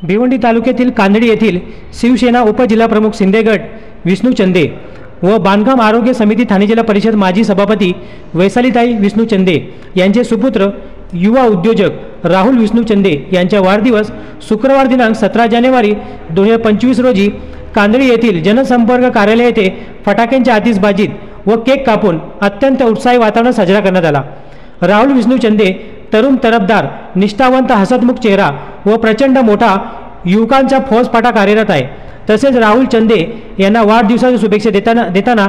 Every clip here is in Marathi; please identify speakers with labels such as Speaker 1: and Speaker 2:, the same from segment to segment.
Speaker 1: भिवंडी तालुक्यातील कांदडी येथील शिवसेना उपजिल्हाप्रमुख शिंदेगड विष्णू चंदे व बांधकाम आरोग्य समिती ठाणे जिल्हा परिषद माजी सभापती वैशालीताई विष्णू चंदे यांचे सुपुत्र युवा उद्योजक राहुल विष्णू चंदे यांचा वाढदिवस शुक्रवार दिनांक 17 जानेवारी 2025 रोजी कांदडी येथील जनसंपर्क कार्यालय येथे फटाक्यांच्या आतिषबाजीत व केक कापून अत्यंत उत्साही वातावरण साजरा करण्यात आला। राहुल विष्णू चंदे तरुण तरफदार, निष्ठावंत, हसतमुख चेहरा व प्रचंड मोठा युवकांचा फौजफाटा कार्यरत आहे। तसेच राहुल चंदे यांना वाढदिवसाच्या शुभेच्छा देताना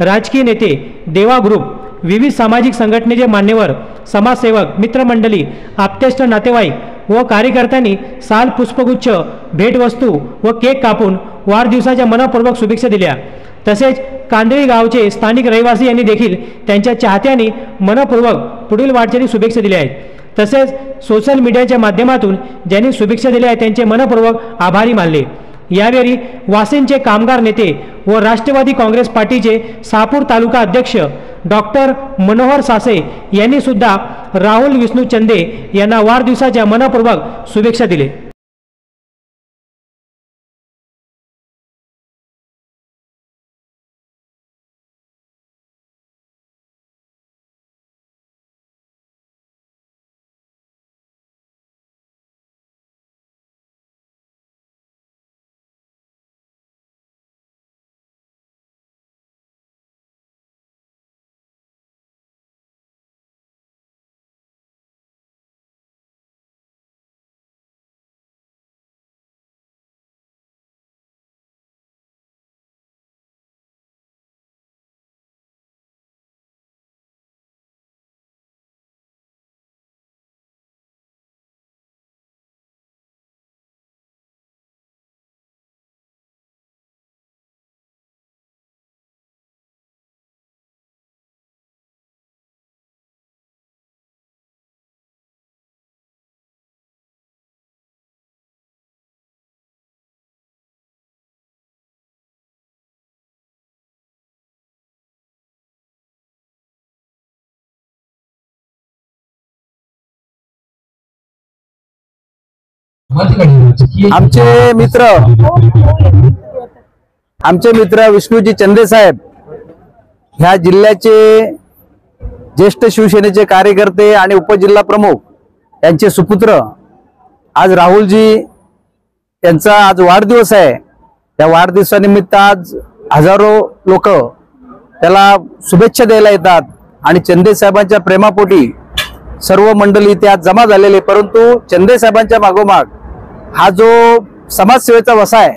Speaker 1: राजकीय नेते, देवा ग्रुप, विविध सामाजिक संघटनेचे मान्यवर, समाजसेवक, मित्रमंडळी, आप्तेष्ट नातेवाईक व कार्यकर्त्यांनी साल, पुष्पगुच्छ, भेटवस्तू व केक कापून वाढदिवसाच्या मनपूर्वक शुभेच्छा दिल्या। तसेच कांदळी गावचे स्थानिक रहिवासी यांनी देखील त्यांच्या चाहत्यांनी मनपूर्वक पुढील वाटचाली शुभेच्छा दिल्या आहेत। तसेच सोशल मीडियाच्या माध्यमातून ज्यांनी शुभेच्छा दिल्या आहेत त्यांचे मनपूर्वक आभारी मानले। यावेळी वाशिमचे कामगार नेते व राष्ट्रवादी काँग्रेस पार्टीचे शहापूर तालुका अध्यक्ष डॉक्टर मनोहर सासे यांनी सुद्धा राहुल विष्णू चंदे यांना वाढदिवसाच्या मनपूर्वक शुभेच्छा दिल्या।
Speaker 2: आमचे मित्र विष्णूजी चंदे साहेब ह्या जिल्ह्याचे ज्येष्ठ शिवसेनेचे कार्यकर्ते आणि उपजिल्हा प्रमुख यांचे सुपुत्र आज राहुलजी यांचा आज वाढदिवस आहे। त्या वाढदिवसानिमित्त आज हजारो लोक त्याला शुभेच्छा द्यायला येतात आणि चंदे साहेबांच्या प्रेमापोटी सर्व मंडळी त्यात जमा झालेले। परंतु चंदे साहेबांच्या मागोमाग हा जो समाजसेवेचा वसा आहे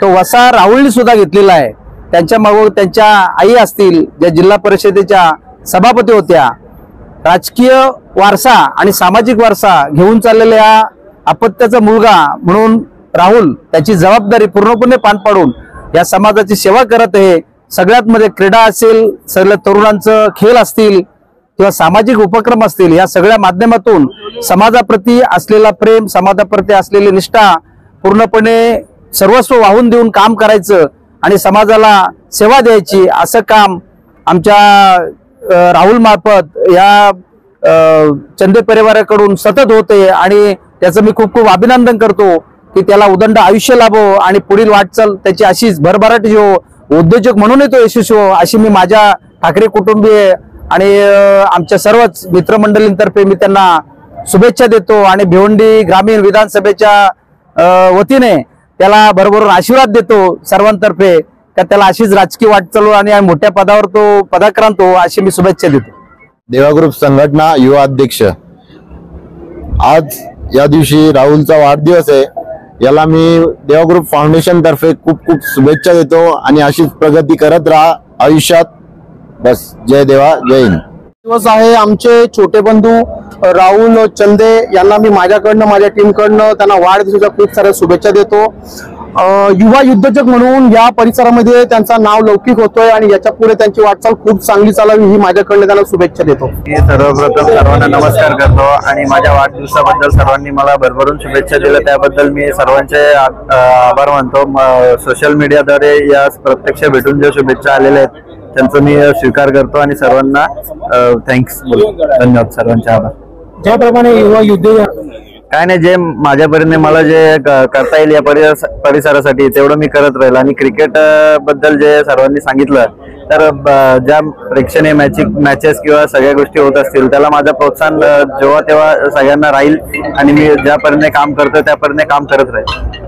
Speaker 2: तो वसा राहुलनी सुद्धा घेतलेला आहे। त्यांच्या मागोमाग त्यांच्या आई असतील, ज्या जिल्हा परिषदेच्या सभापती होत्या, राजकीय वारसा आणि सामाजिक वारसा घेऊन चाललेल्या अपत्याचा मुलगा म्हणून राहुल त्याची जबाबदारी पूर्णपणे पार पाडून या समाजाची सेवा करत आहे। सगळ्यात मध्ये क्रीडा असेल, सगळ्या तरुणांचं खेळ असतील किंवा सामाजिक उपक्रम असतील, या सगळ्या माध्यमातून समाजाप्रती असलेला प्रेम, समाजाप्रती असलेली निष्ठा पूर्णपणे सर्वस्व वाहून देऊन काम करायचं आणि समाजाला सेवा द्यायची, असं काम आमच्या राहुल मार्फत या चंदे परिवाराकडून सतत होते आणि त्याचं मी खूप खूप अभिनंदन करतो की त्याला उदंड आयुष्य लाभो आणि पुढील वाटचाल त्याची अशीच भरभराटी हो, उद्योजक म्हणून तो यशस्वी हो, अशी मी माझ्या ठाकरे कुटुंबीय आणि आमच्या सर्वच मित्रमंडळींतर्फे मी त्यांना शुभेच्छा देतो आणि भिवंडी ग्रामीण विधानसभेच्या वतीने त्याला भरभरून आशीर्वाद देतो सर्वांतर्फे का त्याला अशीच राजकीय वाटचाल आणि मोठ्या पदावर तो पदाक्रांत हो, अशी मी शुभेच्छा देतो।
Speaker 3: देवा ग्रुप संघटना युवा अध्यक्ष, आज या दिवशी राहुलचा वाढदिवस आहे, याला मी देवा ग्रुप फाउंडेशन तर्फे खूप खूप शुभेच्छा देतो आणि अशीच प्रगती करत राहा आयुष्यात। बस, जय देवा, जय हिंद।
Speaker 4: दिवस आहे आमचे छोटे बंधू राहुल चंदे यांना मी माझ्याकडनं, माझ्या टीमकडनं त्यांना वाढदिवसाच्या खूप साऱ्या शुभेच्छा देतो। युवा उद्योजक म्हणून या परिसरामध्ये त्यांचा नाव लौकिक होतोय आणि याच्या पुढे त्यांची वाटचाल खूप चांगली चालावी ही माझ्याकडनं त्यांना शुभेच्छा देतो।
Speaker 5: मी सर्वप्रथम सर्वांना नमस्कार करतो आणि माझ्या वाढदिवसाबद्दल सर्वांनी मला भरभरून शुभेच्छा दिल्या त्याबद्दल मी सर्वांचे आभार मानतो। सोशल मीडियाद्वारे या प्रत्यक्ष भेटून ज्या शुभेच्छा आलेल्या आहेत त्यांचा मी स्वीकार करतो आणि सर्वांना थँक्स बोलतो। धन्यवाद, सर्वांचे आभार।
Speaker 1: ज्याप्रमाणे युवा उद्योजक
Speaker 5: काय नाही, जे माझ्यापर्यंत मला जे करता येईल या परिसरासाठी तेवढं मी करत राहील. आणि क्रिकेट बद्दल जे सर्वांनी सांगितलं, तर ज्या प्रेक्षणीय मॅचेस किंवा सगळ्या गोष्टी होत असतील त्याला माझं प्रोत्साहन जेव्हा तेव्हा सगळ्यांना राहील आणि मी ज्यापर्यंत काम करतो त्यापर्यंत काम करत राहील.